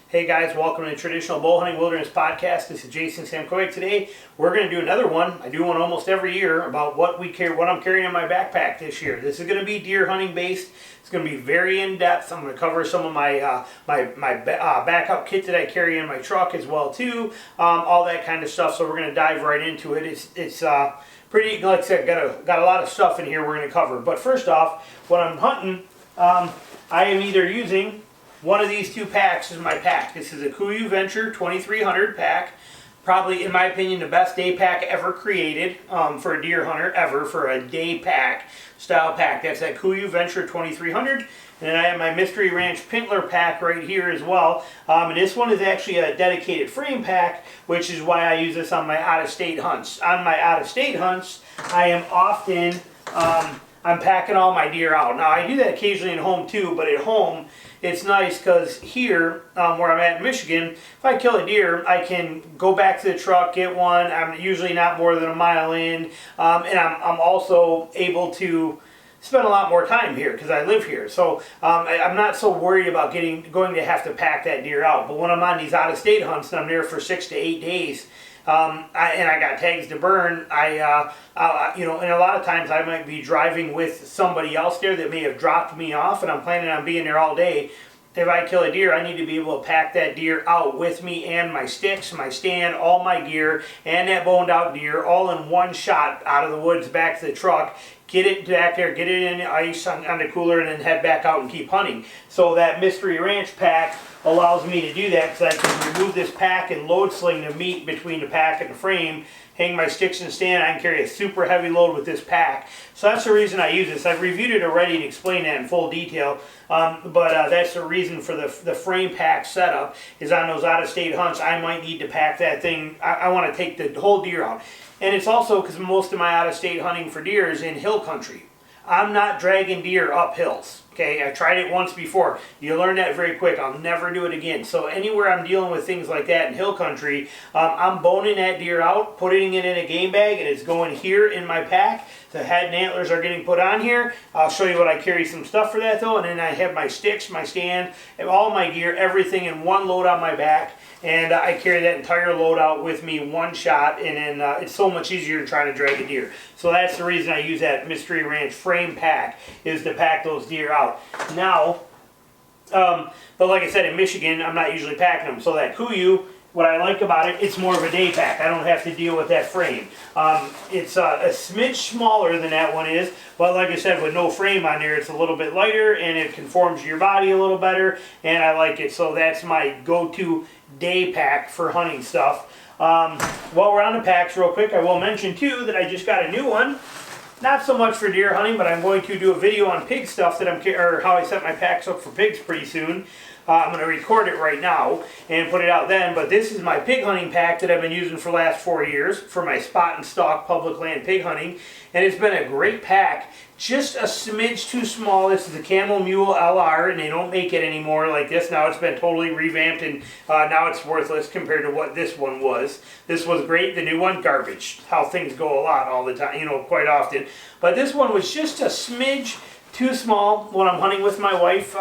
Hey guys, welcome to the Traditional Bow Hunting Wilderness Podcast. This is Jason Samkovic. Today we're going to do another one. I do one almost every year about what I'm carrying in my backpack this year. This is going to be deer hunting based. It's going to be very in depth. I'm going to cover some of my backup kit that I carry in my truck as well too. All that kind of stuff. So we're going to dive right into it. It's pretty, like I said, got a lot of stuff in here we're going to cover. But first off, when I'm hunting, I am either using one of these two packs is my pack. This is a KUIU Venture 2300 pack. Probably, in my opinion, the best day pack ever created for a deer hunter ever, for a day pack style pack. That's that KUIU Venture 2300. And then I have my Mystery Ranch Pintler pack right here as well. And this one is actually a dedicated frame pack, which is why I use this on my out-of-state hunts. On my out-of-state hunts, I am often I'm packing all my deer out. Now, I do that occasionally at home too, but at home, it's nice because here, where I'm at in Michigan, if I kill a deer, I can go back to the truck, get one. I'm usually not more than a mile in, and I'm also able to spend a lot more time here because I live here. So I'm not so worried about going to have to pack that deer out. But when I'm on these out-of-state hunts and I'm there for 6 to 8 days, and I got tags to burn, and a lot of times I might be driving with somebody else there that may have dropped me off, and I'm planning on being there all day. If I kill a deer, I need to be able to pack that deer out with me and my sticks, my stand, all my gear, and that boned out deer all in one shot out of the woods back to the truck. Get it back there, get it in the ice on the cooler, and then head back out and keep hunting. So that Mystery Ranch pack allows me to do that because I can remove this pack and load sling the meat between the pack and the frame, hang my sticks and stand. I can carry a super heavy load with this pack. So that's the reason I use this. I've reviewed it already and explained that in full detail. But that's the reason for the frame pack setup, is on those out-of-state hunts, I might need to pack that thing. I want to take the whole deer out. And it's also because most of my out-of-state hunting for deer is in hill country. I'm not dragging deer up hills. Okay, I tried it once before. You learn that very quick. I'll never do it again. So anywhere I'm dealing with things like that in hill country, I'm boning that deer out, putting it in a game bag, and it's going here in my pack. The head and antlers are getting put on here. I'll show you what I carry some stuff for that though. And then I have my sticks, my stand, all my gear, everything in one load on my back. And I carry that entire load out with me, one shot, and then it's so much easier than trying to drag a deer. So that's the reason I use that Mystery Ranch frame pack, is to pack those deer out. Now, but like I said, in Michigan, I'm not usually packing them. So that KUIU, what I like about it, it's more of a day pack. I don't have to deal with that frame. It's a smidge smaller than that one is, but like I said, with no frame on there, it's a little bit lighter and it conforms to your body a little better, and I like it. So that's my go-to day pack for hunting stuff. While we're on the packs real quick, I will mention too that I just got a new one. Not so much for deer hunting, but I'm going to do a video on pig stuff or how I set my packs up for pigs pretty soon. I'm going to record it right now and put it out then, but this is my pig hunting pack that I've been using for the last 4 years for my spot and stalk public land pig hunting, and it's been a great pack. Just a smidge too small. This is a Camel Mule LR, and they don't make it anymore like this. Now it's been totally revamped, and now it's worthless compared to what this one was. This was great. The new one, garbage. How things go a lot all the time, quite often. But this one was just a smidge too small when I'm hunting with my wife.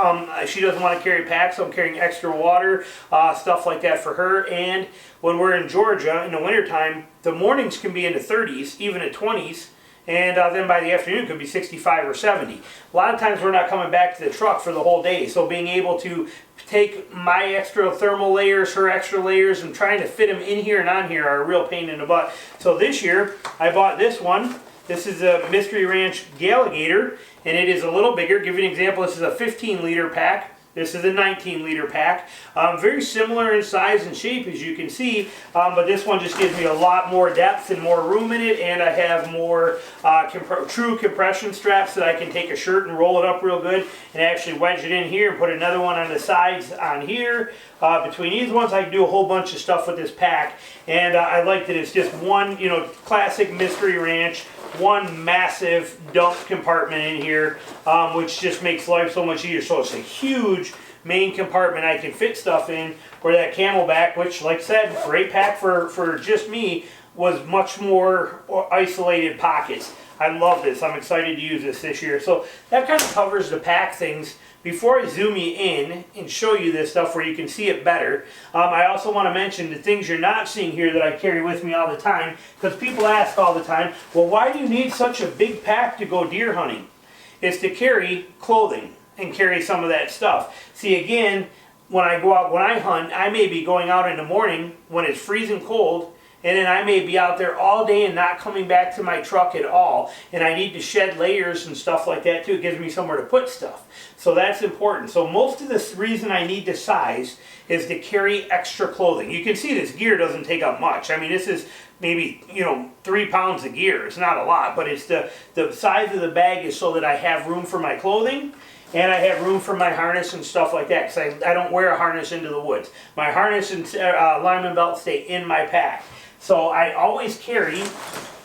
She doesn't want to carry packs, so I'm carrying extra water, stuff like that for her. And when we're in Georgia in the wintertime, the mornings can be in the 30s, even at 20s. And then by the afternoon it could be 65 or 70. A lot of times we're not coming back to the truck for the whole day. So being able to take my extra thermal layers, her extra layers, and trying to fit them in here and on here are a real pain in the butt. So this year I bought this one. This is a Mystery Ranch Galligator, and it is a little bigger. Give you an example, this is a 15-liter pack. This is a 19-liter pack. Very similar in size and shape, as you can see, but this one just gives me a lot more depth and more room in it, and I have more true compression straps that I can take a shirt and roll it up real good and actually wedge it in here and put another one on the sides on here. Between these ones, I can do a whole bunch of stuff with this pack, and I like that it's just one, classic Mystery Ranch, one massive dump compartment in here, which just makes life so much easier. So it's a huge main compartment I can fit stuff in, where that Camelback, which like I said, great pack for just me, was much more isolated pockets. I love this. I'm excited to use this year. So that kind of covers the pack things. Before I zoom you in and show you this stuff where you can see it better, I also want to mention the things you're not seeing here that I carry with me all the time, because people ask all the time, well, why do you need such a big pack to go deer hunting? It's to carry clothing and carry some of that stuff. See, again, when I go out, when I hunt, I may be going out in the morning when it's freezing cold, and then I may be out there all day and not coming back to my truck at all. And I need to shed layers and stuff like that too. It gives me somewhere to put stuff. So that's important. So most of the reason I need the size is to carry extra clothing. You can see this gear doesn't take up much. I mean, this is maybe, 3 pounds of gear. It's not a lot, but it's the size of the bag is so that I have room for my clothing. And I have room for my harness and stuff like that, because I don't wear a harness into the woods. My harness and lineman belt stay in my pack. So I always carry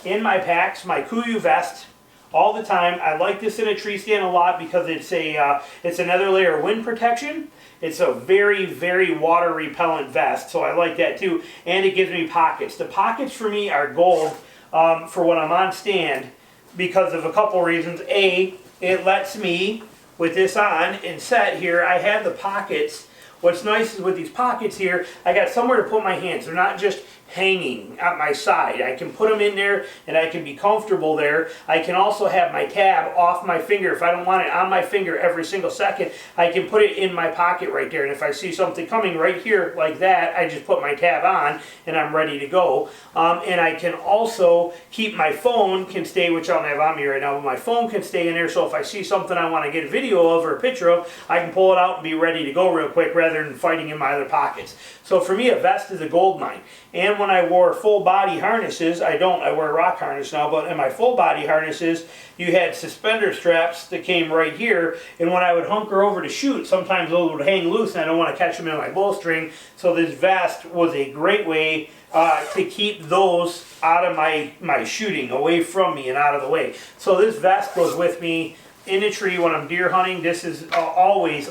in my packs my KUIU vest all the time. I like this in a tree stand a lot because it's another layer of wind protection. It's a very, very water repellent vest, so I like that too. And it gives me pockets. The pockets for me are gold for when I'm on stand because of a couple reasons. A, it lets me, with this on and set here, I have the pockets. What's nice is with these pockets here, I got somewhere to put my hands. They're not just hanging at my side. I can put them in there and I can be comfortable there. I can also have my tab off my finger. If I don't want it on my finger every single second, I can put it in my pocket right there. And if I see something coming right here like that, I just put my tab on and I'm ready to go. And I can also keep my phone, can stay, which I don't have on me right now, but my phone can stay in there. So if I see something I want to get a video of or a picture of, I can pull it out and be ready to go real quick rather than fighting in my other pockets. So for me, a vest is a gold mine. And when I wore full body harnesses, I wear a rock harness now, but in my full body harnesses, you had suspender straps that came right here, and when I would hunker over to shoot, sometimes those would hang loose and I don't want to catch them in my bowstring, so this vest was a great way to keep those out of my shooting, away from me and out of the way. So this vest goes with me in a tree when I'm deer hunting. This is always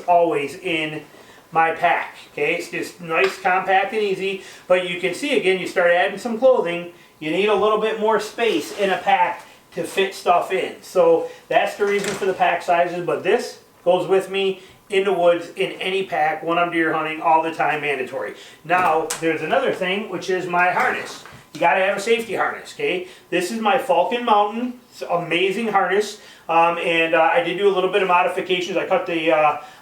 in my pack. Okay, it's just nice, compact, and easy. But you can see again, you start adding some clothing, you need a little bit more space in a pack to fit stuff in. So that's the reason for the pack sizes. But this goes with me in the woods in any pack when I'm deer hunting all the time, mandatory. Now there's another thing, which is my harness. You got to have a safety harness. Okay, this is my Falcon Mountain. It's an amazing harness. I did do a little bit of modifications. I cut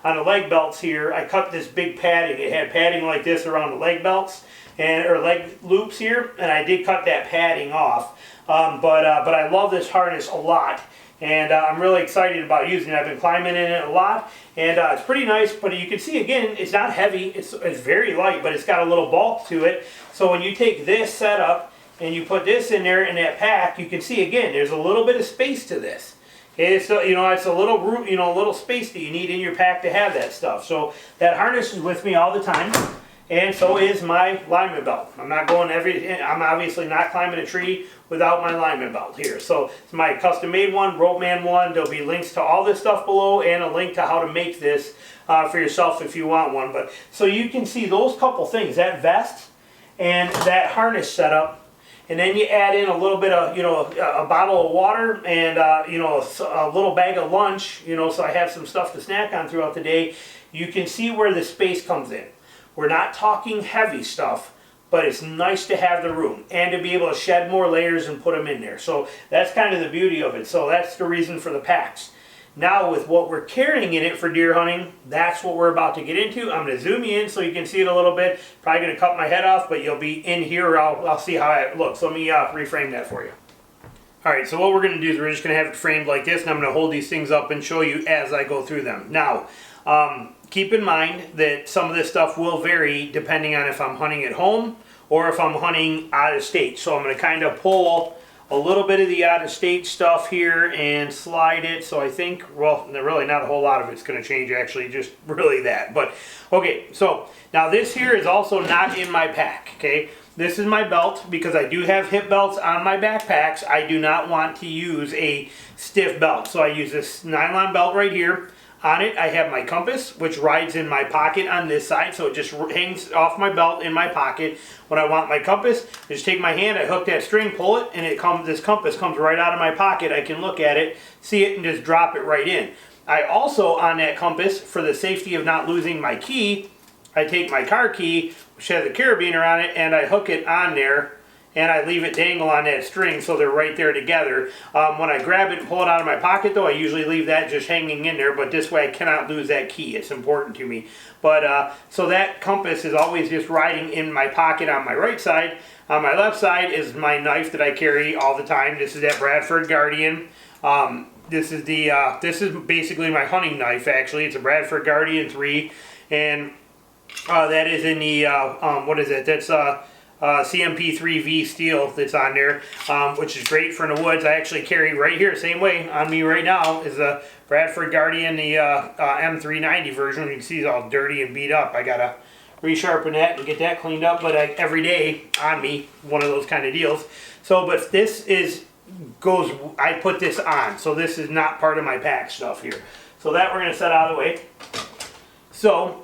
on the leg belts here, I cut this big padding. It had padding like this around the leg belts or leg loops here, and I did cut that padding off. But I love this harness a lot, and I'm really excited about using it. I've been climbing in it a lot, and it's pretty nice. But you can see again, it's not heavy. It's very light, but it's got a little bulk to it. So when you take this setup and you put this in there in that pack, you can see again, there's a little bit of space to this. It's it's a little room, a little space that you need in your pack to have that stuff. So that harness is with me all the time, and so is my lineman belt. I'm obviously not climbing a tree without my lineman belt here. So it's my custom made one, Rope Man one. There'll be links to all this stuff below and a link to how to make this for yourself if you want one. But so you can see those couple things, that vest and that harness setup. And then you add in a little bit of, a bottle of water and, a little bag of lunch, so I have some stuff to snack on throughout the day. You can see where the space comes in. We're not talking heavy stuff, but it's nice to have the room and to be able to shed more layers and put them in there. So that's kind of the beauty of it. So that's the reason for the packs. Now with what we're carrying in it for deer hunting, that's what we're about to get into. I'm going to zoom you in so you can see it a little bit. Probably going to cut my head off, but you'll be in here. I'll see how it looks. Let me reframe that for you. Alright, so what we're going to do is we're just going to have it framed like this, and I'm going to hold these things up and show you as I go through them. Now, keep in mind that some of this stuff will vary depending on if I'm hunting at home or if I'm hunting out of state. So I'm going to kind of pull a little bit of the out-of-state stuff here and slide it. So I think, well, really not a whole lot of it's going to change, actually, just really that. But, okay, so now this here is also not in my pack, okay? This is my belt because I do have hip belts on my backpacks. I do not want to use a stiff belt. So I use this nylon belt right here. On it, I have my compass, which rides in my pocket on this side, so it just hangs off my belt in my pocket. When I want my compass, I just take my hand, I hook that string, pull it, and this compass comes right out of my pocket. I can look at it, see it, and just drop it right in. I also, on that compass, for the safety of not losing my key, I take my car key, which has a carabiner on it, and I hook it on there, and I leave it dangle on that string so they're right there together. When I grab it and pull it out of my pocket though, I usually leave that just hanging in there, but this way I cannot lose that key. It's important to me. But so that compass is always just riding in my pocket on my right side. On my left side is my knife that I carry all the time. This is that Bradford Guardian. This is basically my hunting knife actually. It's a Bradford Guardian 3, and that is in the, what is it? That's CMP3V steel that's on there, which is great for in the woods. I actually carry right here, same way on me right now, is a Bradford Guardian, the M390 version. You can see it's all dirty and beat up. I gotta resharpen that and get that cleaned up, but every day on me, one of those kind of deals. So, but this I put this on, so this is not part of my pack stuff here. So that we're gonna set out of the way. So,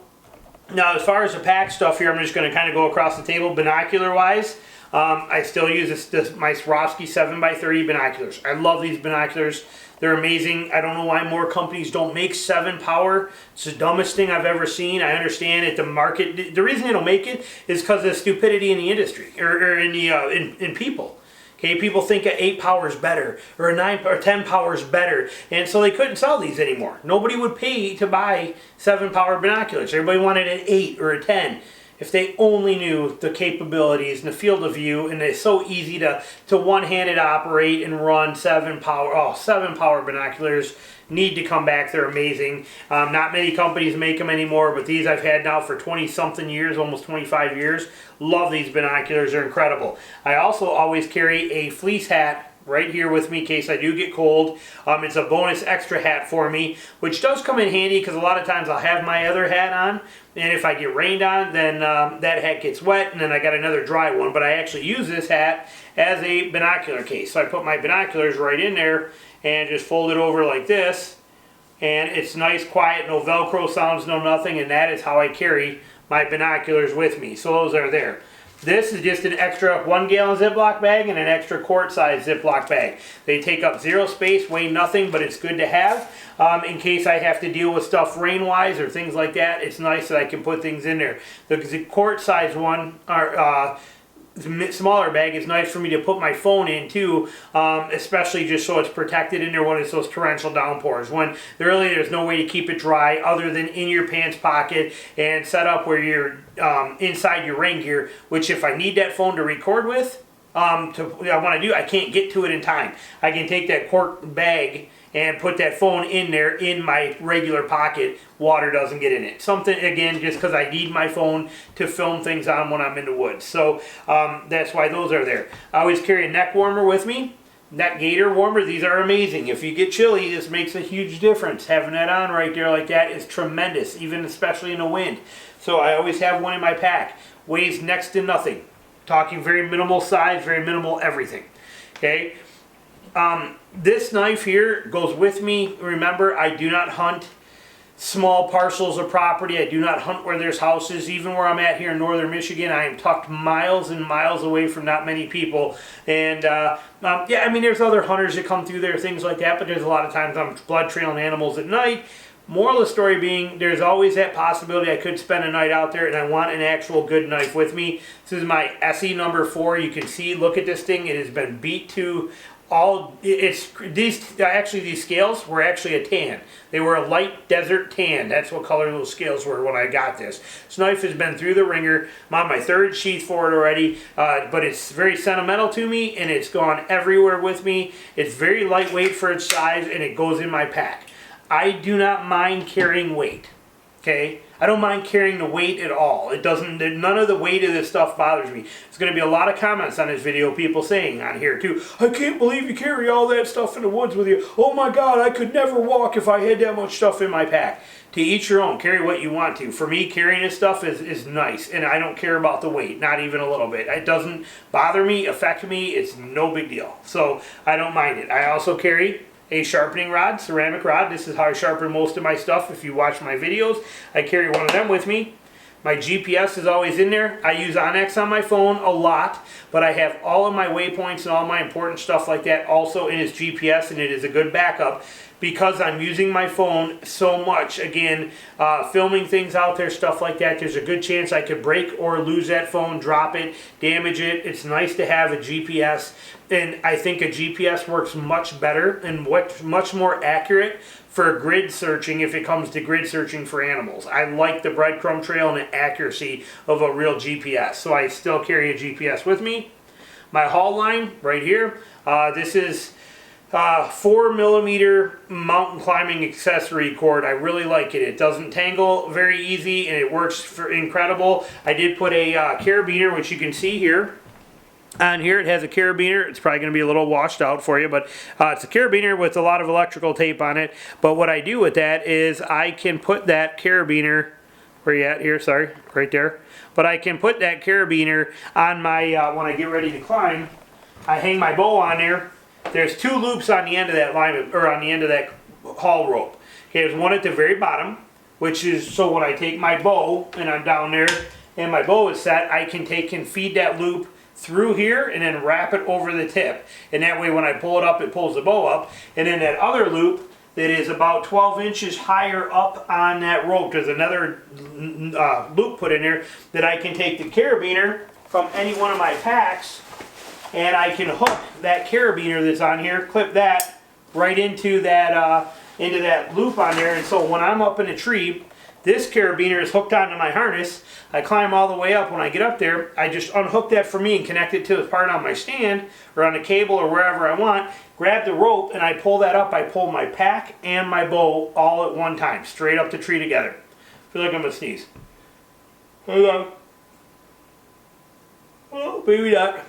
now, as far as the pack stuff here, I'm just going to kind of go across the table. Binocular-wise, I still use my Swarovski 7x30 binoculars. I love these binoculars. They're amazing. I don't know why more companies don't make 7 power. It's the dumbest thing I've ever seen. I understand it. The market, the reason they don't make it is because of the stupidity in the industry, or in people. Okay, people think a 8 power is better, or a 9 or 10 power is better, and so they couldn't sell these anymore. Nobody would pay to buy 7 power binoculars. Everybody wanted an 8 or a 10. If they only knew the capabilities and the field of view, and it's so easy to one-handed operate and run 7 power. Oh, 7 power binoculars need to come back. They're amazing. Not many companies make them anymore, but these I've had now for 20-something years, almost 25 years. Love these binoculars. They're incredible. I also always carry a fleece hat right here with me in case I do get cold. It's a bonus extra hat for me, which does come in handy because a lot of times I'll have my other hat on, and if I get rained on, then that hat gets wet, and then I got another dry one. But I actually use this hat as a binocular case. So I put my binoculars right in there and just fold it over like this, and it's nice, quiet, no Velcro sounds, no nothing, and that is how I carry my binoculars with me. So those are there. This is just an extra 1 gallon Ziploc bag and an extra quart size Ziploc bag. They take up 0 space, weigh nothing, but it's good to have in case I have to deal with stuff rain-wise or things like that. It's nice that I can put things in there. The quart size one, smaller bag, is nice for me to put my phone in too, especially just so it's protected in there when it's those torrential downpours. When there's no way to keep it dry other than in your pants pocket and set up where you're inside your rain gear, which if I need that phone to record with, I can't get to it in time. I can take that quart bag and put that phone in there in my regular pocket. Water doesn't get in it. Something, again, just because I need my phone to film things on when I'm in the woods. So that's why those are there. I always carry a neck warmer with me. Neck gaiter warmer. These are amazing. If you get chilly, this makes a huge difference. Having that on right there like that is tremendous, even especially in the wind. So I always have one in my pack. Weighs next to nothing. Talking very minimal size, very minimal everything. Okay. This knife here goes with me. Remember, I do not hunt small parcels of property. I do not hunt where there's houses. Even where I'm at here in northern Michigan, I am tucked miles and miles away from not many people. And yeah, I mean, there's other hunters that come through there, things like that, but there's a lot of times I'm blood trailing animals at night. Moral of the story being, there's always that possibility I could spend a night out there, and I want an actual good knife with me. This is my SE number 4. You can see, look at this thing. It has been beat to these scales were actually a tan. They were a light desert tan. That's what color those scales were when I got this. This knife has been through the ringer. I'm on my 3rd sheath for it already, but it's very sentimental to me, and it's gone everywhere with me. It's very lightweight for its size, and it goes in my pack. I do not mind carrying weight. Okay, I don't mind carrying the weight at all. It doesn't. None of the weight of this stuff bothers me. There's going to be a lot of comments on this video, people saying on here too, I can't believe you carry all that stuff in the woods with you. Oh my God, I could never walk if I had that much stuff in my pack. To each your own. Carry what you want to. For me, carrying this stuff is nice, and I don't care about the weight, not even a little bit. It doesn't bother me, affect me. It's no big deal. So I don't mind it. I also carry a sharpening rod, ceramic rod. This is how I sharpen most of my stuff. If you watch my videos, I carry one of them with me. My GPS is always in there. I use Onyx on my phone a lot, but I have all of my waypoints and all my important stuff like that also in its GPS, and it is a good backup because I'm using my phone so much. Again, filming things out there, stuff like that, there's a good chance I could break or lose that phone, drop it, damage it. It's nice to have a GPS, and I think a GPS works much better and much more accurate for grid searching if it comes to grid searching for animals. I like the breadcrumb trail and the accuracy of a real GPS, so I still carry a GPS with me. My haul line right here, this is 4mm mountain climbing accessory cord. I really like it. It doesn't tangle very easy and it works for incredible. I did put a carabiner, which you can see here. On here it has a carabiner. It's probably going to be a little washed out for you, but it's a carabiner with a lot of electrical tape on it. But what I do with that is I can put that carabiner, where you at here, sorry, right there. But I can put that carabiner on my, when I get ready to climb, I hang my bow on there. There's 2 loops on the end of that line, or on the end of that haul rope. Okay, there's one at the very bottom, which is so when I take my bow and I'm down there and my bow is set, I can take and feed that loop through here and then wrap it over the tip, and that way when I pull it up, it pulls the bow up. And then that other loop that is about 12 inches higher up on that rope, there's another loop put in there that I can take the carabiner from any one of my packs, and I can hook that carabiner that's on here, clip that right into that loop on there. And so when I'm up in a tree, this carabiner is hooked onto my harness. I climb all the way up. When I get up there, I just unhook that for me and connect it to the part on my stand or on a cable or wherever I want. Grab the rope and I pull that up. I pull my pack and my bow all at one time, straight up the tree together. I feel like I'm gonna sneeze. Hold on. Oh, maybe not.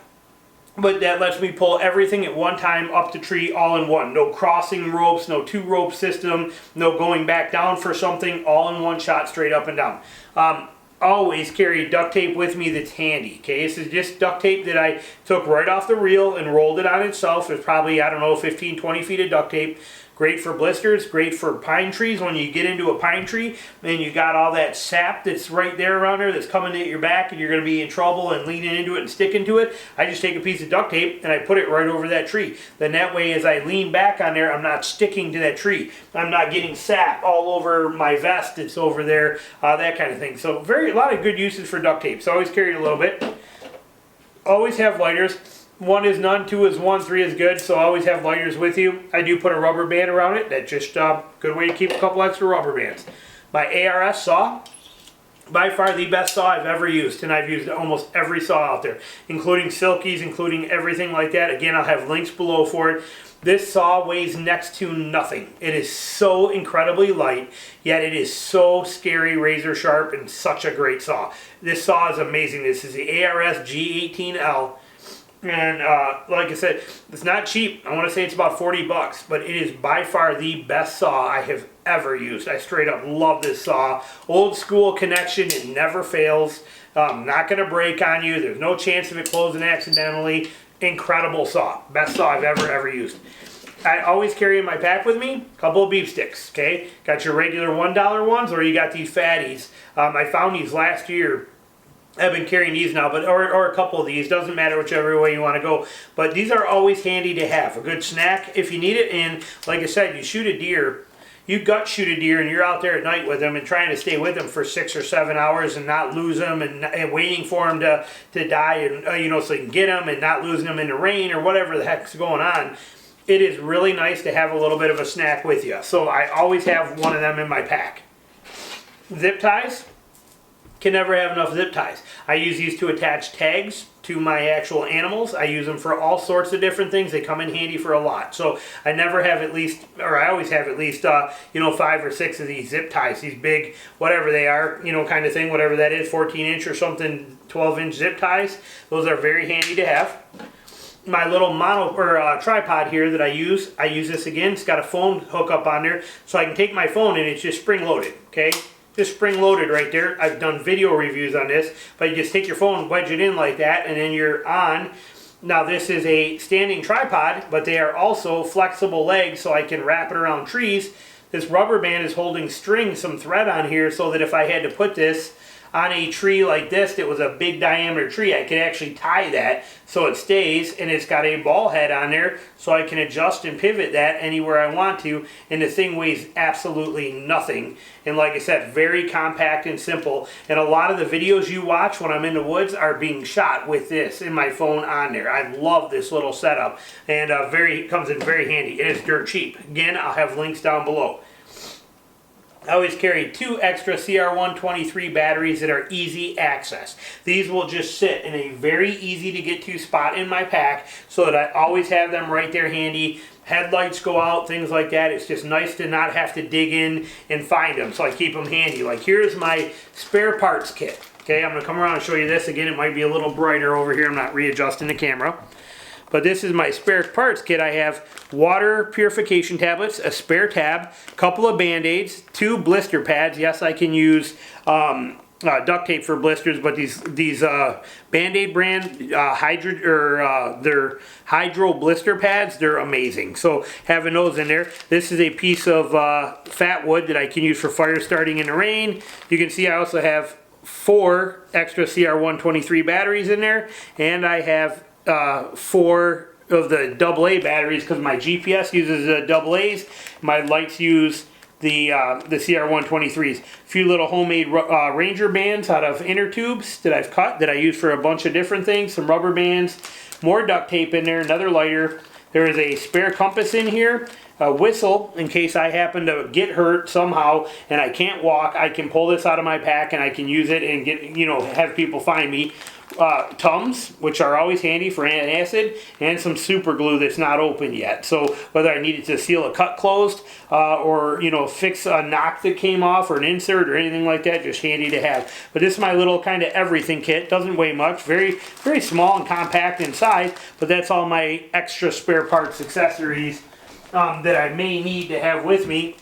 But that lets me pull everything at one time up the tree all in one. No crossing ropes, no 2-rope system, no going back down for something, all in one shot straight up and down. Always carry duct tape with me that's handy. Okay, this is just duct tape that I took right off the reel and rolled it on itself. There's probably, I don't know, 15, 20 feet of duct tape. Great for blisters, great for pine trees. When you get into a pine tree and you got all that sap that's right there around there that's coming at your back and you're going to be in trouble and leaning into it and sticking to it, I just take a piece of duct tape and I put it right over that tree. Then that way as I lean back on there, I'm not sticking to that tree. I'm not getting sap all over my vest that's over there, that kind of thing. So a lot of good uses for duct tape. So I always carry it a little bit. Always have lighters. 1 is none, 2 is 1, 3 is good, so always have lighters with you. I do put a rubber band around it. That's just a good way to keep a couple extra rubber bands. My ARS saw, by far the best saw I've ever used, and I've used almost every saw out there, including Silkies, including everything like that. Again, I'll have links below for it. This saw weighs next to nothing. It is so incredibly light, yet it is so scary razor sharp and such a great saw. This saw is amazing. This is the ARS G18L. And like I said, it's not cheap. I want to say it's about 40 bucks, but it is by far the best saw I have ever used. I straight up love this saw. Old school connection, it never fails. Not going to break on you. There's no chance of it closing accidentally. Incredible saw. Best saw I've ever used. I always carry in my pack with me a couple of beef sticks, okay? Got your regular $1 ones, or you got these fatties. I found these last year. I've been carrying these now, but or a couple of these. Doesn't matter whichever way you want to go. But these are always handy to have. A good snack if you need it. And like I said, you shoot a deer, you gut shoot a deer, and you're out there at night with them and trying to stay with them for 6 or 7 hours and not lose them and waiting for them to die, and you know, so you can get them and not losing them in the rain or whatever the heck's going on. It is really nice to have a little bit of a snack with you. So I always have one of them in my pack. Zip ties. Can never have enough zip ties. I use these to attach tags to my actual animals. I use them for all sorts of different things. They come in handy for a lot. So I never have at least, or I always have at least, you know, 5 or 6 of these zip ties. These big, whatever they are, you know, kind of thing, whatever that is, 14-inch or something, 12-inch zip ties. Those are very handy to have. My little tripod here that I use this again. It's got a phone hookup on there, so I can take my phone and it's just spring-loaded, okay? Just spring-loaded right there. I've done video reviews on this, but you just take your phone, wedge it in like that, and then you're on. Now this is a standing tripod, but they are also flexible legs so I can wrap it around trees. This rubber band is holding some thread on here, so that if I had to put this on a tree like this that was a big diameter tree, I could actually tie that so it stays, and it's got a ball head on there so I can adjust and pivot that anywhere I want to, and the thing weighs absolutely nothing. And like I said, very compact and simple, and a lot of the videos you watch when I'm in the woods are being shot with this in my phone on there. I love this little setup, and comes in very handy. It is dirt cheap. Again, I'll have links down below. I always carry 2 extra CR123 batteries that are easy access. These will just sit in a very easy to get to spot in my pack, so that I always have them right there handy. Headlights go out, things like that. It's just nice to not have to dig in and find them, so I keep them handy. Like, here's my spare parts kit. Okay, I'm going to come around and show you this again. It might be a little brighter over here. I'm not readjusting the camera. But this is my spare parts kit. I have water purification tablets, a spare tab, a couple of Band-Aids, 2 blister pads. Yes, I can use duct tape for blisters, but these Band-Aid brand they're hydro blister pads, they're amazing. So having those in there. This is a piece of fat wood that I can use for fire starting in the rain. You can see I also have 4 extra CR123 batteries in there, and I have 4 of the AA batteries, because my GPS uses AA's. My lights use the CR123s. A few little homemade Ranger bands out of inner tubes that I've cut that I use for a bunch of different things. Some rubber bands, more duct tape in there, another lighter. There is a spare compass in here, a whistle in case I happen to get hurt somehow and I can't walk. I can pull this out of my pack and I can use it and get, have people find me. Tums, which are always handy for antacid, and some super glue that's not open yet. So whether I needed to seal a cut closed or fix a knock that came off or an insert or anything like that, just handy to have. But this is my little kind of everything kit. Doesn't weigh much, very small and compact inside, but that's all my extra spare parts accessories that I may need to have with me.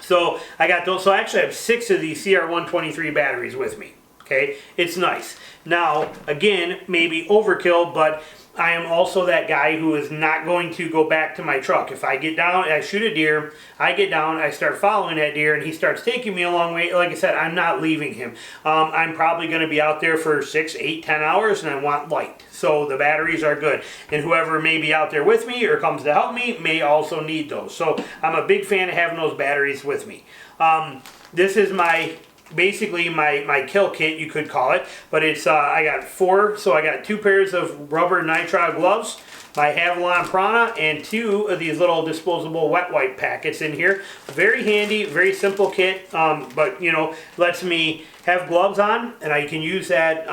So I got those. So I actually have 6 of these CR123 batteries with me. Okay, it's nice. Now, again, maybe overkill, but I am also that guy who is not going to go back to my truck. If I get down, I shoot a deer, I get down, I start following that deer, and he starts taking me a long way. Like I said, I'm not leaving him. I'm probably going to be out there for 6, 8, 10 hours, and I want light. So the batteries are good. And whoever may be out there with me or comes to help me may also need those. So I'm a big fan of having those batteries with me. This is basically my kill kit, you could call it, but it's I got 4, so I got 2 pairs of rubber nitrile gloves, my Avalon Prana, and 2 of these little disposable wet wipe packets in here. Very handy, very simple kit, but lets me have gloves on, and I can use that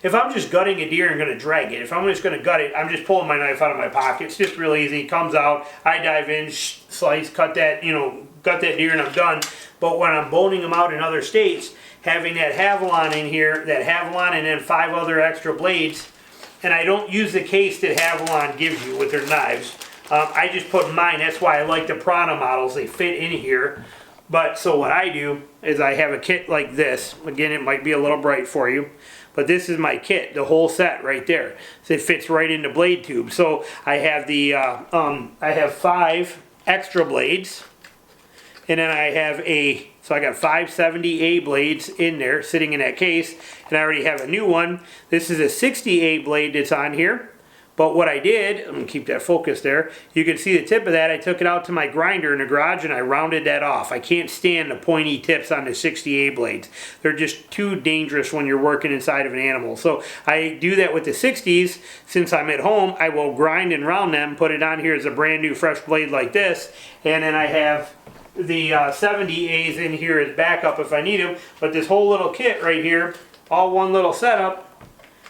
if I'm just gutting a deer and going to drag it. If I'm just going to gut it, I'm just pulling my knife out of my pocket. It's just real easy. It comes out, I dive in, slice, cut that, gut that deer, and I'm done. But when I'm boning them out in other states, having that Avalon in here, that Avalon and then 5 other extra blades, and I don't use the case that Avalon gives you with their knives. I just put mine. That's why I like the Prana models. They fit in here. But so what I do is I have a kit like this. Again, it might be a little bright for you, but this is my kit, the whole set right there. So it fits right into blade tube. So I have I have 5 extra blades, and then I have so I got 5 70A blades in there sitting in that case, and I already have a new one. This is a 60A blade that's on here. But what I did, I'm going to keep that focus there, you can see the tip of that. I took it out to my grinder in the garage and I rounded that off. I can't stand the pointy tips on the 60A blades. They're just too dangerous when you're working inside of an animal. So I do that with the 60s. Since I'm at home, I will grind and round them, put it on here as a brand new fresh blade like this, and then I have the 70As in here as backup if I need them. But this whole little kit right here, all one little setup,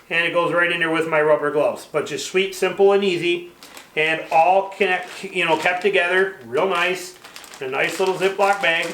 and it goes right in there with my rubber gloves. But just sweet, simple, and easy, and all kept together, real nice. A nice little Ziploc bag.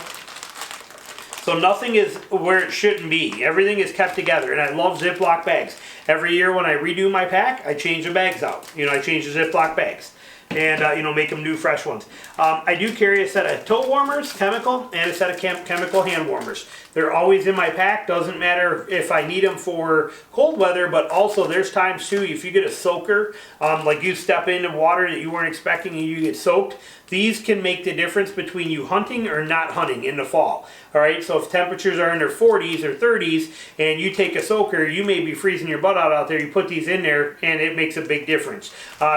So nothing is where it shouldn't be. Everything is kept together, and I love Ziploc bags. Every year when I redo my pack, I change the bags out. I change the Ziploc bags. and you know, make them new fresh ones. I do carry a set of toe warmers, chemical, and a set of chemical hand warmers. They're always in my pack. Doesn't matter if I need them for cold weather, but also there's times too, if you get a soaker, like you step into water that you weren't expecting and you get soaked, these can make the difference between you hunting or not hunting in the fall. All right, so if temperatures are in their 40s or 30s and you take a soaker, you may be freezing your butt out there. You put these in there and it makes a big difference.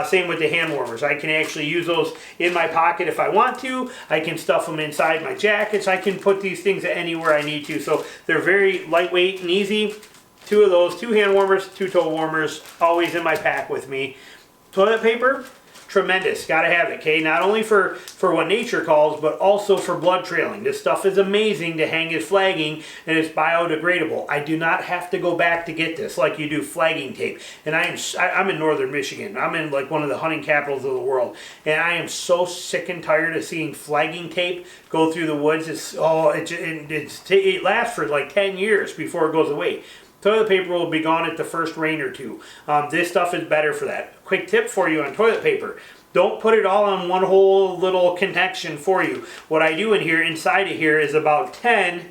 Same with the hand warmers. I can actually use those in my pocket if I want to. I can stuff them inside my jackets. I can put these things anywhere I need to. So they're very lightweight and easy. 2 of those, 2 hand warmers, 2 toe warmers, always in my pack with me. Toilet paper, tremendous, gotta have it, okay? Not only for what nature calls, but also for blood trailing. This stuff is amazing to hang as flagging, and it's biodegradable. I do not have to go back to get this like you do flagging tape. And I'm in northern Michigan. I'm in like one of the hunting capitals of the world, and I am so sick and tired of seeing flagging tape go through the woods. It lasts for like 10 years before it goes away. Toilet paper will be gone at the first rain or 2. This stuff is better for that. Quick tip for you on toilet paper. Don't put it all on one whole little connection for you. What I do in here, inside of here, is about 10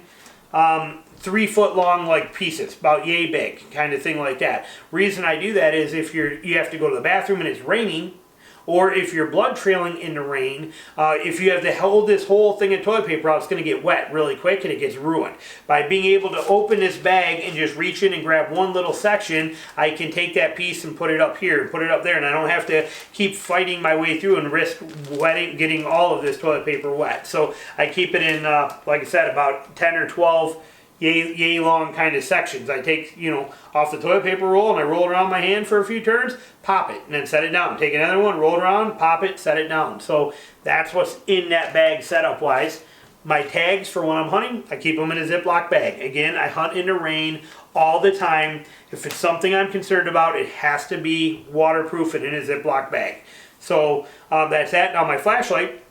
3-foot long like pieces, about yay big, kind of thing like that. Reason I do that is if you have to go to the bathroom and it's raining, or if you're blood trailing in the rain, if you have to hold this whole thing of toilet paper out, it's going to get wet really quick and it gets ruined. By being able to open this bag and just reach in and grab one little section, I can take that piece and put it up here and put it up there, and I don't have to keep fighting my way through and risk getting all of this toilet paper wet. So I keep it in, like I said, about 10 or 12 yay long kind of sections. I take, you know, off the toilet paper roll and I roll it around my hand for a few turns, pop it, and then set it down. Take another one, roll it around, pop it, set it down. So that's what's in that bag setup wise. My tags for when I'm hunting, I keep them in a Ziploc bag. Again, I hunt in the rain all the time. If it's something I'm concerned about, it has to be waterproof and in a Ziploc bag. So that's that. Now my flashlight,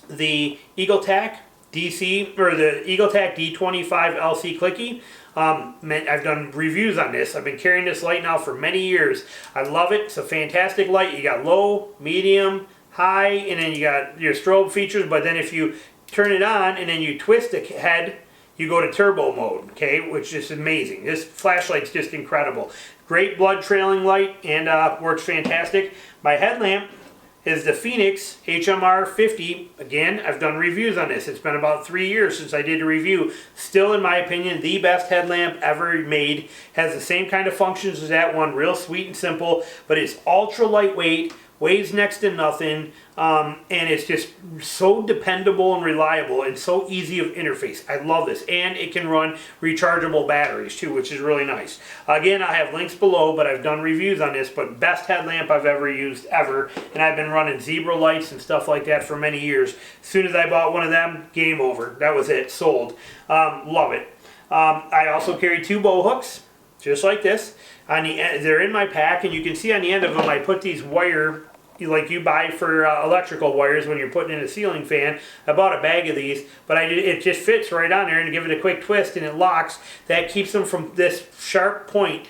the Eagle Tac DC, or the Eagle Tac D25 LC Clicky. I've done reviews on this. I've been carrying this light now for many years. I love it. It's a fantastic light. You got low, medium, high, and then you got your strobe features. But then if you turn it on and then you twist the head, you go to turbo mode, okay, which is amazing. This flashlight's just incredible. Great blood trailing light, and works fantastic. My headlamp is the Phoenix HMR 50. Again, I've done reviews on this. It's been about 3 years since I did a review. Still, in my opinion, the best headlamp ever made. Has the same kind of functions as that one. Real sweet and simple, but it's ultra lightweight, weighs next to nothing, and it's just so dependable and reliable and so easy of interface. I love this, and it can run rechargeable batteries too, which is really nice. Again, I have links below, but I've done reviews on this, but best headlamp I've ever used ever, and I've been running zebra lights and stuff like that for many years. As soon as I bought one of them, game over. That was it, sold. Love it. I also carry 2 bow hooks, just like this. On the end, they're in my pack, and you can see on the end of them I put these wire, like you buy for electrical wires when you're putting in a ceiling fan. I bought a bag of these, but it just fits right on there, and give it a quick twist and it locks. That keeps them from this sharp point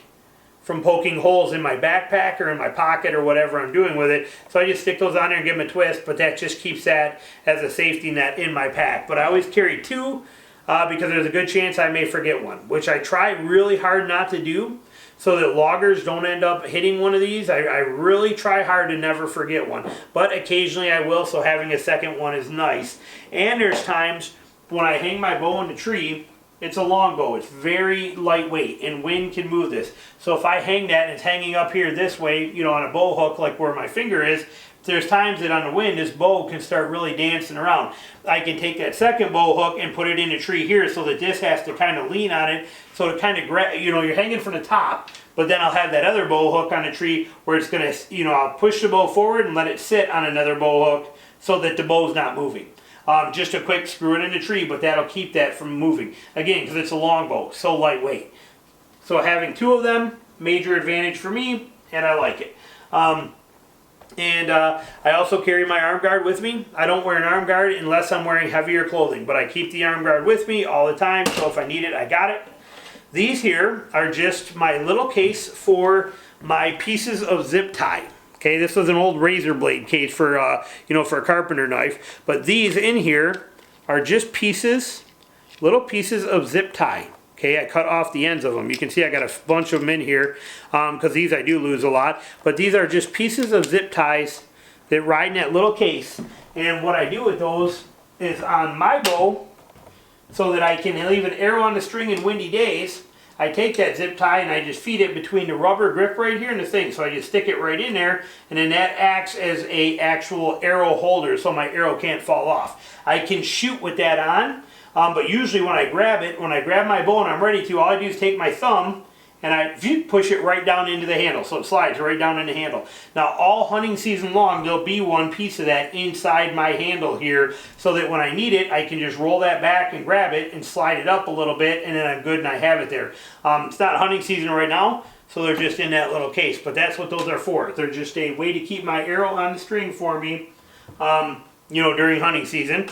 from poking holes in my backpack or in my pocket or whatever I'm doing with it. So I just stick those on there and give them a twist, but that just keeps that as a safety net in my pack. But I always carry 2 because there's a good chance I may forget one, which I try really hard not to do, so that loggers don't end up hitting one of these. I really try hard to never forget one, but occasionally I will, so having a second one is nice. And there's times when I hang my bow in the tree, it's a long bow, it's very lightweight, and wind can move this. So if I hang that and it's hanging up here this way, you know, on a bow hook like where my finger is, there's times that on the wind this bow can start really dancing around. I can take that second bow hook and put it in the tree here, so that this has to kind of lean on it, so to kind of grab, you know, you're hanging from the top, but then I'll have that other bow hook on the tree where it's going to, you know, I'll push the bow forward and let it sit on another bow hook so that the bow's not moving. Just a quick screw it in the tree, but that'll keep that from moving. Again, because it's a long bow, so lightweight. So having 2 of them, major advantage for me, and I like it. I also carry my arm guard with me. I don't wear an arm guard unless I'm wearing heavier clothing, but I keep the arm guard with me all the time, so if I need it, I got it. These here are just my little case for my pieces of zip tie. Okay, this was an old razor blade case for, you know, for a carpenter knife. But these in here are just pieces, little pieces of zip tie. Okay, I cut off the ends of them. You can see I got a bunch of them in here because these I do lose a lot. But these are just pieces of zip ties that ride in that little case. And what I do with those is on my bow, so that I can leave an arrow on the string in windy days, I take that zip tie and I just feed it between the rubber grip right here and the thing. So I just stick it right in there, and then that acts as a actual arrow holder so my arrow can't fall off. I can shoot with that on, but usually when I grab my bow and I'm ready to, all I do is take my thumb and I push it right down into the handle, so it slides right down in the handle. Now all hunting season long there'll be one piece of that inside my handle here, so that when I need it I can just roll that back and grab it and slide it up a little bit, and then I'm good and I have it there. It's not hunting season right now, so they're just in that little case, but that's what those are for. They're just a way to keep my arrow on the string for me, you know, during hunting season.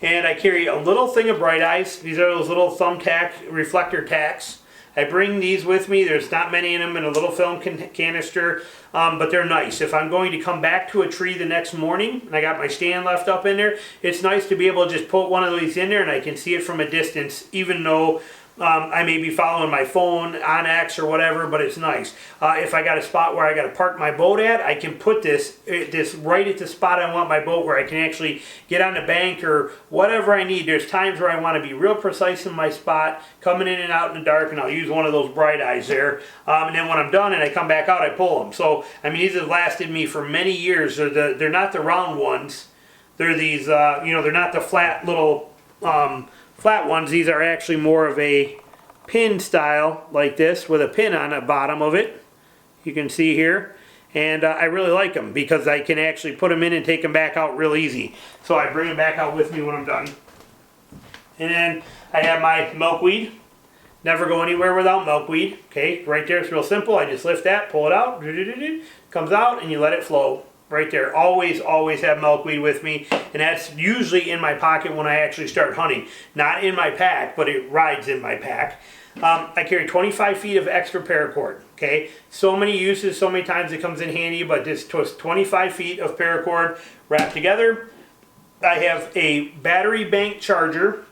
And I carry a little thing of bright eyes. These are those little thumbtack reflector tacks. I bring these with me. There's not many in them in a little film canister, but they're nice. If I'm going to come back to a tree the next morning and I got my stand left up in there, it's nice to be able to just put one of these in there and I can see it from a distance, even though I may be following my phone on X or whatever, but it's nice. If I got a spot where I got to park my boat at, I can put this right at the spot I want my boat, where I can actually get on the bank or whatever I need. There's times where I want to be real precise in my spot, coming in and out in the dark, and I'll use one of those bright eyes there. And then when I'm done and I come back out, I pull them. So, I mean, these have lasted me for many years. They're not the round ones. They're these, you know, they're not the flat little flat ones. These are actually more of a pin style, like this, with a pin on the bottom of it. You can see here. And I really like them because I can actually put them in and take them back out real easy. So I bring them back out with me when I'm done. And then I have my milkweed. Never go anywhere without milkweed. Okay, right there, it's real simple. I just lift that, pull it out, comes out, and you let it flow. Right there. Always have milkweed with me, and that's usually in my pocket when I actually start hunting. Not in my pack, but it rides in my pack. I carry 25 feet of extra paracord. Okay, so many uses, so many times it comes in handy, but this 25 feet of paracord wrapped together. I have a battery bank charger.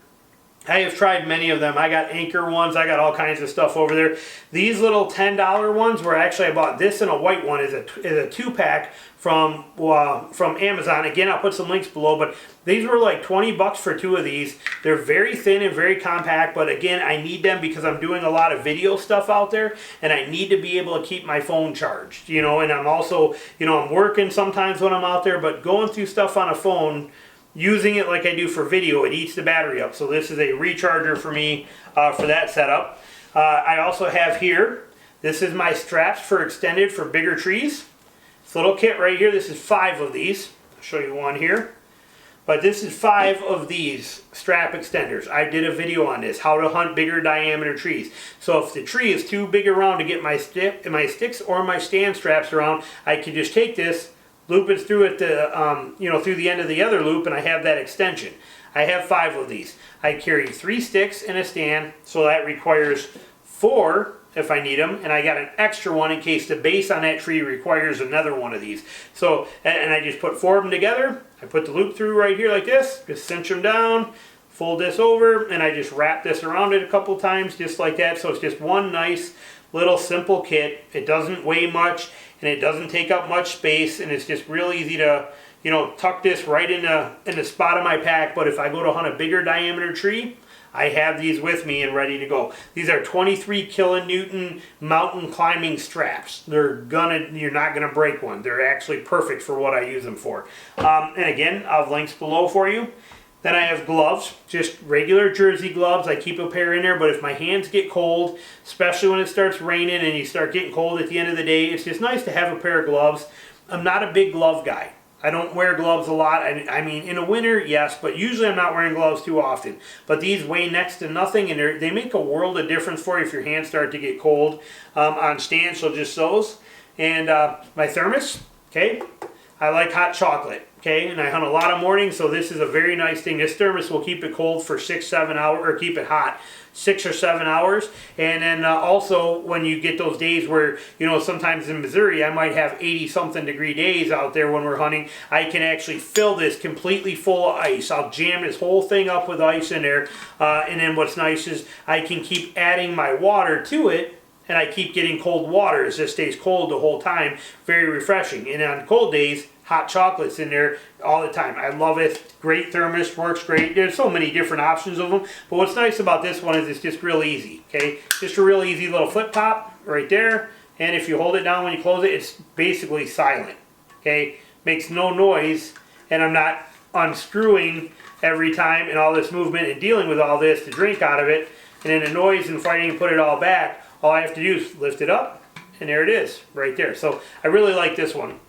I have tried many of them. I got Anchor ones. I got all kinds of stuff over there. These little $10 ones, where actually I bought this and a white one, is a 2-pack from Amazon. Again, I'll put some links below, but these were like 20 bucks for 2 of these. They're very thin and very compact, but again, I need them because I'm doing a lot of video stuff out there, and I need to be able to keep my phone charged, you know, and I'm also, you know, I'm working sometimes when I'm out there, but going through stuff on a phone, using it like I do for video, it eats the battery up. So this is a recharger for me for that setup. I also have here, this is my straps for extended for bigger trees. This little kit right here, this is 5 of these. I'll show you one here. But this is 5 of these strap extenders. I did a video on this, how to hunt bigger diameter trees. So if the tree is too big around to get my sticks or my stand straps around, I can just take this, loop it through at the, you know, through the end of the other loop, and I have that extension. I have 5 of these. I carry 3 sticks and a stand, so that requires 4 if I need them, and I got an extra one in case the base on that tree requires another one of these. So, and I just put 4 of them together. I put the loop through right here like this, just cinch them down, fold this over, and I just wrap this around it a couple times just like that. So it's just one nice little simple kit. It doesn't weigh much, and it doesn't take up much space, and it's just real easy to, you know, tuck this right in the spot of my pack. But if I go to hunt a bigger diameter tree, I have these with me and ready to go. These are 23 kilonewton mountain climbing straps. You're not gonna break one. They're actually perfect for what I use them for. And again, I'll have links below for you. Then I have gloves, just regular jersey gloves. I keep a pair in there, but if my hands get cold, especially when it starts raining and you start getting cold at the end of the day, it's just nice to have a pair of gloves. I'm not a big glove guy. I don't wear gloves a lot. I mean, in the winter, yes, but usually I'm not wearing gloves too often. But these weigh next to nothing, and they make a world of difference for you if your hands start to get cold on stand, so just those. And my thermos, okay? I like hot chocolate, okay, and I hunt a lot of mornings, so this is a very nice thing. This thermos will keep it cold for 6-7 hours, or keep it hot 6 or 7 hours. And then also when you get those days where, you know, sometimes in Missouri I might have 80-something degree days out there when we're hunting, I can actually fill this completely full of ice. I'll jam this whole thing up with ice in there, and then what's nice is I can keep adding my water to it, and I keep getting cold water as this stays cold the whole time. Very refreshing. And on cold days, hot chocolate's in there all the time. I love it. Great thermos, works great. There's so many different options of them. But what's nice about this one is it's just real easy, okay? Just a real easy little flip top right there. And if you hold it down when you close it, it's basically silent, okay? Makes no noise, and I'm not unscrewing every time and all this movement and dealing with all this to drink out of it. And then the noise and fighting to put it all back, all I have to do is lift it up, and there it is, right there. So I really like this one.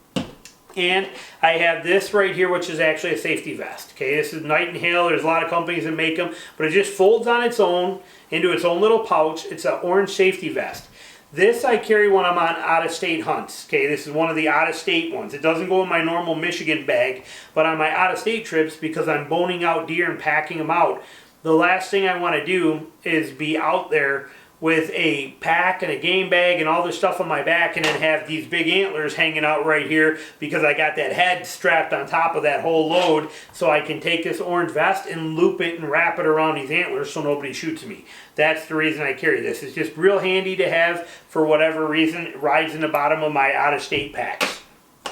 And I have this right here, which is actually a safety vest. Okay, this is Nightingale. There's a lot of companies that make them, but it just folds on its own into its own little pouch. It's an orange safety vest. This I carry when I'm on out-of-state hunts. Okay, this is one of the out-of-state ones. It doesn't go in my normal Michigan bag, but on my out-of-state trips, because I'm boning out deer and packing them out, the last thing I want to do is be out there with a pack and a game bag and all this stuff on my back, and then have these big antlers hanging out right here because I got that head strapped on top of that whole load. So I can take this orange vest and loop it and wrap it around these antlers so nobody shoots me. That's the reason I carry this. It's just real handy to have for whatever reason. It rides in the bottom of my out-of-state packs.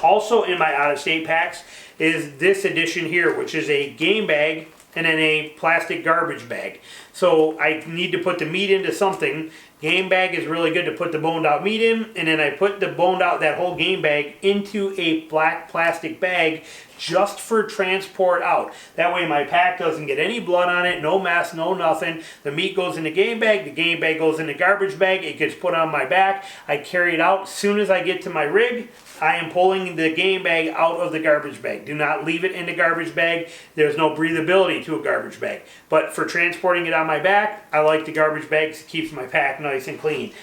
Also in my out-of-state packs is this addition here, which is a game bag and then a plastic garbage bag. So I need to put the meat into something. Game bag is really good to put the boned out meat in, and then I put the boned out, that whole game bag, into a black plastic bag just for transport out. That way my pack doesn't get any blood on it, no mess, no nothing. The meat goes in the game bag goes in the garbage bag, it gets put on my back, I carry it out. As soon as I get to my rig, I am pulling the game bag out of the garbage bag. Do not leave it in the garbage bag. There's no breathability to a garbage bag. But for transporting it on my back, I like the garbage bag because it keeps my pack nice and clean.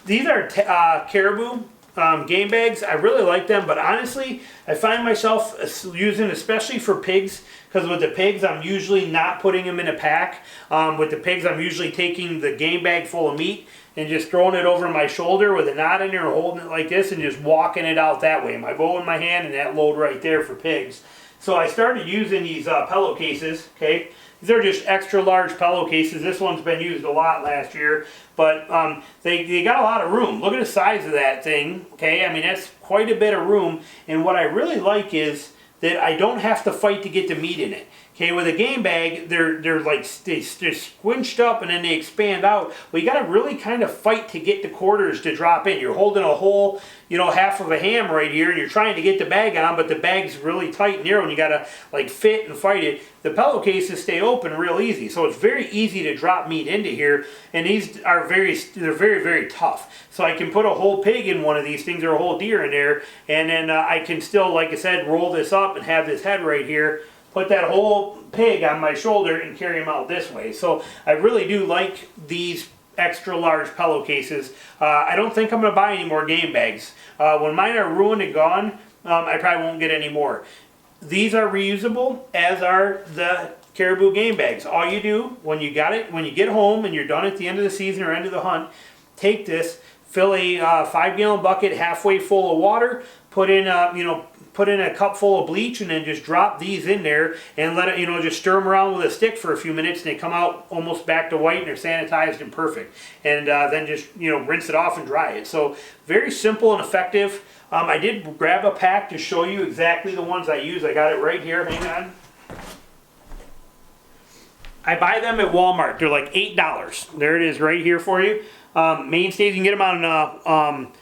These are Caribou game bags. I really like them, but honestly, I find myself using, especially for pigs, because with the pigs, I'm usually not putting them in a pack. With the pigs, I'm usually taking the game bag full of meat and just throwing it over my shoulder with a knot in there, holding it like this, and just walking it out that way. My bow in my hand and that load right there for pigs. So I started using these pillowcases, okay? These are just extra large pillowcases. This one's been used a lot last year, but they got a lot of room. Look at the size of that thing, okay? I mean, that's quite a bit of room, and what I really like is that I don't have to fight to get the meat in it. Okay, with a game bag, they're squinched up and then they expand out. Well, you got to really kind of fight to get the quarters to drop in. You're holding a whole, you know, half of a ham right here, and you're trying to get the bag on, but the bag's really tight and narrow, and you got to like fit and fight it. The pillowcases stay open real easy, so it's very easy to drop meat into here. And these are they're very tough. So I can put a whole pig in one of these things or a whole deer in there, and then I can still, like I said, roll this up and have this head right here. Put that whole pig on my shoulder and carry him out this way. So I really do like these extra large pillowcases. I don't think I'm going to buy any more game bags. When mine are ruined and gone, I probably won't get any more. These are reusable, as are the Caribou game bags. All you do when you get home and you're done at the end of the season or end of the hunt, take this, fill a 5-gallon bucket halfway full of water, put in a cup full of bleach, and then just drop these in there and let it, just stir them around with a stick for a few minutes, and they come out almost back to white and they're sanitized and perfect. And then just, rinse it off and dry it. So very simple and effective. I did grab a pack to show you exactly the ones I use. I got it right here. Hang on. I buy them at Walmart. They're like $8. There it is right here for you. Mainstays, you can get them on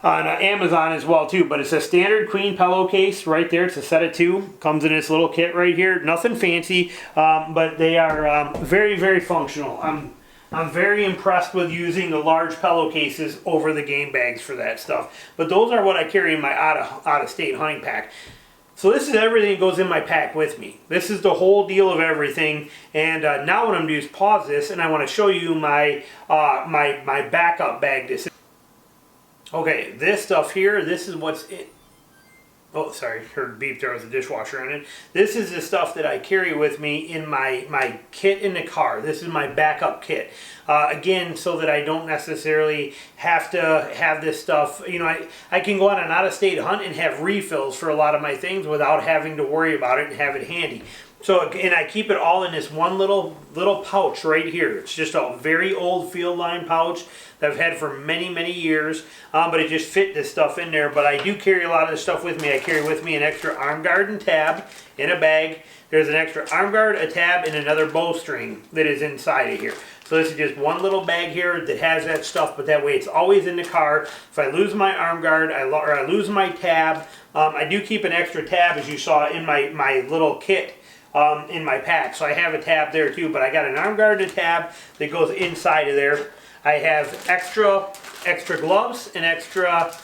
Amazon as well too, but it's a standard queen pillowcase right there. It's a set of 2. Comes in this little kit right here. Nothing fancy, but they are very functional. I'm very impressed with using the large pillowcases over the game bags for that stuff. But those are what I carry in my out-of-state hunting pack. So this is everything that goes in my pack with me. This is the whole deal of everything. And now what I'm going to do is pause this, and I want to show you my my backup bag. Okay, this stuff here, this is what's in. Oh, sorry, heard beep, there was a dishwasher on it. This is the stuff that I carry with me in my kit in the car. This is my backup kit. Again, so that I don't necessarily have to have this stuff. You know, I can go on an out-of-state hunt and have refills for a lot of my things without having to worry about it and have it handy. So, and I keep it all in this one little pouch right here. It's just a very old field line pouch that I've had for many years, but it just fit this stuff in there. But I do carry a lot of this stuff with me. I carry with me an extra arm guard and tab in a bag. There's an extra arm guard, a tab, and another bowstring that is inside of here. So this is just one little bag here that has that stuff, but that way it's always in the car. If I lose my arm guard or I lose my tab, I do keep an extra tab, as you saw in my little kit. In my pack, so I have a tab there too, but I got an arm guard and a tab that goes inside of there. I have extra gloves and extra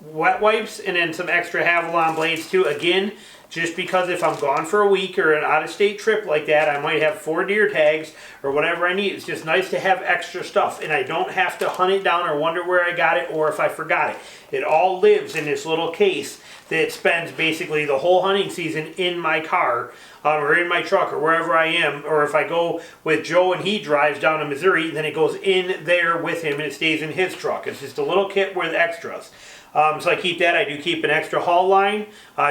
wet wipes, and then some extra Havalon blades too. Again, just because if I'm gone for a week or an out-of-state trip like that, I might have 4 deer tags or whatever I need. It's just nice to have extra stuff, and I don't have to hunt it down or wonder where I got it or if I forgot it. It all lives in this little case that spends basically the whole hunting season in my car or in my truck or wherever I am. Or if I go with Joe and he drives down to Missouri, then it goes in there with him and it stays in his truck. It's just a little kit with extras. So I keep that. I do keep an extra haul line,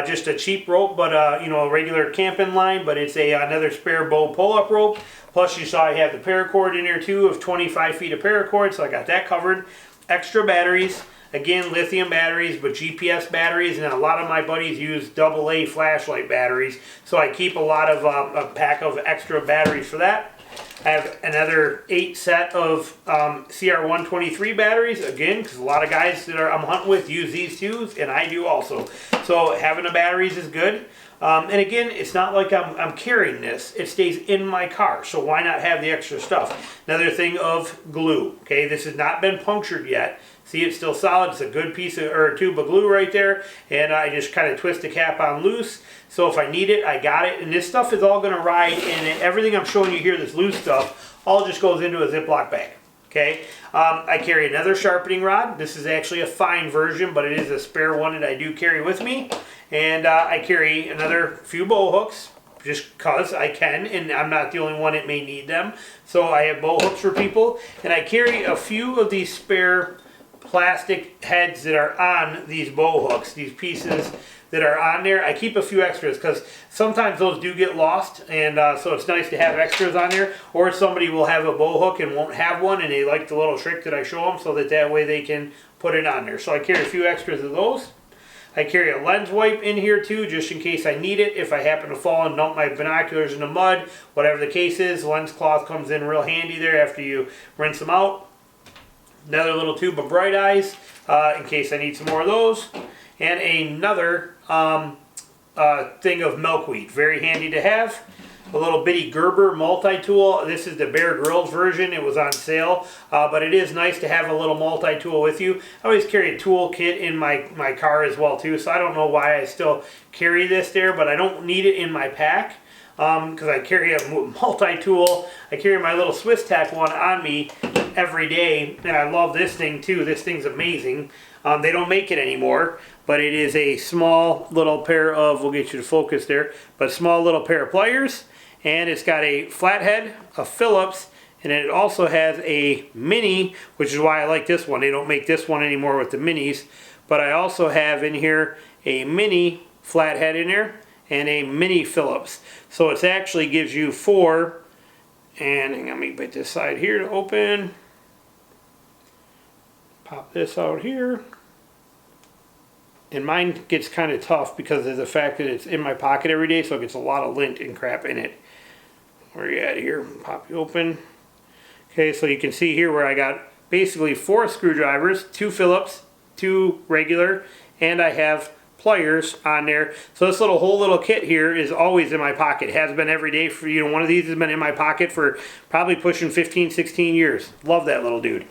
just a cheap rope, but you know, a regular camping line, but it's another spare bow pull-up rope. Plus you saw I have the paracord in there too of 25 feet of paracord, so I got that covered. Extra batteries. Again, lithium batteries, but GPS batteries, and a lot of my buddies use AA flashlight batteries, so I keep a lot of a pack of extra batteries for that. I have another 8 set of CR123 batteries, again, because a lot of guys that I'm hunting with use these too, and I do also. So having the batteries is good. And again, it's not like I'm carrying this. It stays in my car, so why not have the extra stuff? Another thing of glue. Okay, this has not been punctured yet. See, it's still solid. It's a good piece of, or a tube of glue right there, and I just kind of twist the cap on loose. So if I need it, I got it. And this stuff is all going to ride, and everything I'm showing you here, this loose stuff, all just goes into a Ziploc bag. Okay, I carry another sharpening rod. This is actually a fine version, but it is a spare one that I do carry with me. And I carry another few bow hooks, just because I can, and I'm not the only one that may need them. So I have bow hooks for people, and I carry a few of these spare plastic heads that are on these bow hooks, these pieces that are on there. I keep a few extras because sometimes those do get lost, and so it's nice to have extras on there. Or somebody will have a bow hook and won't have one, and they like the little trick that I show them, so that way they can put it on there. So I carry a few extras of those. I carry a lens wipe in here too, just in case I need it. If I happen to fall and dump my binoculars in the mud, whatever the case is, lens cloth comes in real handy there after you rinse them out. Another little tube of Bright Eyes in case I need some more of those. And another thing of milkweed, very handy to have. A little bitty Gerber multi-tool. This is the Bear Grylls version. It was on sale, but it is nice to have a little multi-tool with you. I always carry a tool kit in my car as well too, so I don't know why I still carry this there, but I don't need it in my pack because I carry a multi-tool. I carry my little Swiss Tack one on me every day, and I love this thing too. This thing's amazing. They don't make it anymore, but it is a small little pair of, we'll get you to focus there, but small little pair of pliers, and it's got a flathead, a Phillips, and it also has a mini, which is why I like this one. They don't make this one anymore with the minis, but I also have in here a mini flathead in there and a mini Phillips. So it actually gives you 4, and hang on, let me put this side here to open. Pop this out here. And mine gets kind of tough because of the fact that it's in my pocket every day, so it gets a lot of lint and crap in it. Where are you at here? Pop you open. Okay, so you can see here where I got basically 4 screwdrivers, 2 Phillips, 2 regular, and I have pliers on there. So this whole little kit here is always in my pocket. It has been every day for, you know, one of these has been in my pocket for probably pushing 15, 16 years. Love that little dude.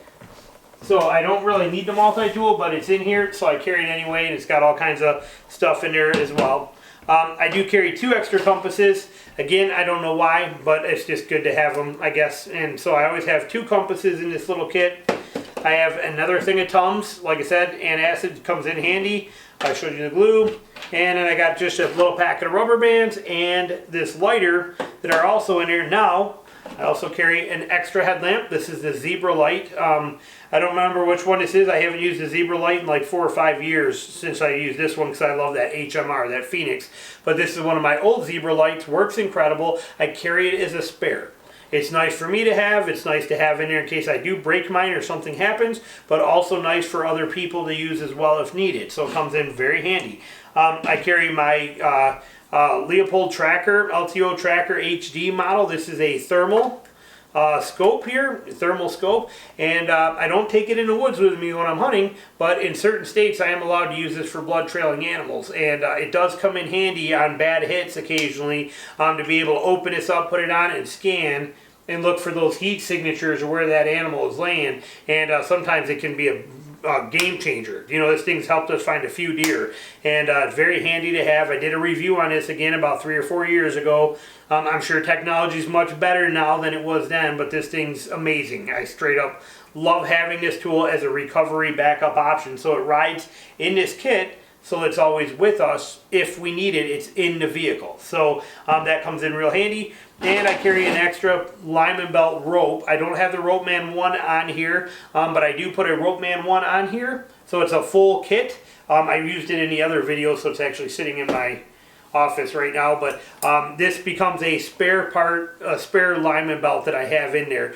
So I don't really need the multi-tool, but it's in here, so I carry it anyway, and it's got all kinds of stuff in there as well. I do carry 2 extra compasses. Again, I don't know why, but it's just good to have them, I guess. And so I always have 2 compasses in this little kit. I have another thing of Tums. Like I said, antacid comes in handy. I showed you the glue. And then I got just a little packet of rubber bands and this lighter that are also in here. Now, I also carry an extra headlamp. This is the Zebra light. I don't remember which one this is. I haven't used the Zebra light in like 4 or 5 years since I used this one, because I love that HMR, that Phoenix. But this is one of my old Zebra lights. Works incredible. I carry it as a spare. It's nice for me to have. It's nice to have in there in case I do break mine or something happens, but also nice for other people to use as well if needed. So it comes in very handy. I carry my Leopold Tracker, LTO Tracker HD model. This is a thermal scope here, thermal scope, and I don't take it in the woods with me when I'm hunting, but in certain states I am allowed to use this for blood trailing animals, and it does come in handy on bad hits occasionally to be able to open this up, put it on, and scan and look for those heat signatures or where that animal is laying, and sometimes it can be a game changer. You know, this thing's helped us find a few deer, and it's very handy to have. I did a review on this again about 3 or 4 years ago. I'm sure technology is much better now than it was then, but this thing's amazing. I straight up love having this tool as a recovery backup option. So it rides in this kit, so it's always with us. If we need it, it's in the vehicle. So that comes in real handy. And I carry an extra Lyman belt rope. I don't have the Ropeman 1 on here, but I do put a Ropeman 1 on here. So it's a full kit. I used it in the other video, so it's actually sitting in my office right now. But this becomes a spare part, a spare Lyman belt that I have in there.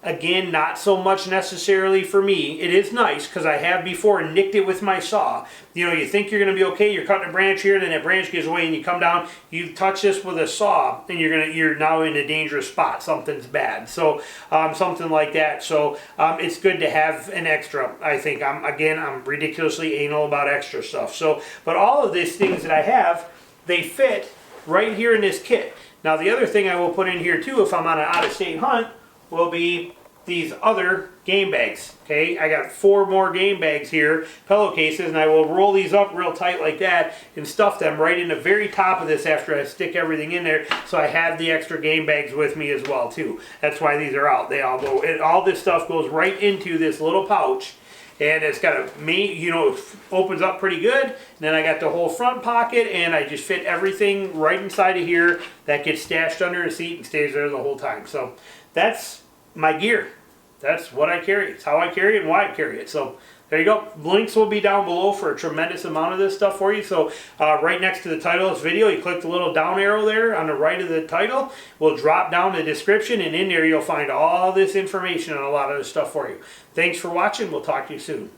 Again, not so much necessarily for me. It is nice because I have before nicked it with my saw. You know, you think you're going to be okay, you're cutting a branch here, and then that branch gives away and you come down, you touch this with a saw, and you're now in a dangerous spot. Something's bad. So something like that. So it's good to have an extra. I think I'm ridiculously anal about extra stuff. So, but all of these things that I have, they fit right here in this kit. Now the other thing I will put in here too, if I'm on an out-of-state hunt, will be these other game bags. Okay, I got 4 more game bags here, pillowcases, and I will roll these up real tight like that and stuff them right in the very top of this after I stick everything in there, so I have the extra game bags with me as well too. That's why these are out. They all go, all this stuff goes right into this little pouch, and it's got a main, you know, it opens up pretty good. And then I got the whole front pocket, and I just fit everything right inside of here. That gets stashed under the seat and stays there the whole time. So that's my gear. That's what I carry. It's how I carry it and why I carry it. So there you go. Links will be down below for a tremendous amount of this stuff for you. So right next to the title of this video, you click the little down arrow there on the right of the title. We'll drop down the description, and in there you'll find all this information on a lot of this stuff for you. Thanks for watching. We'll talk to you soon.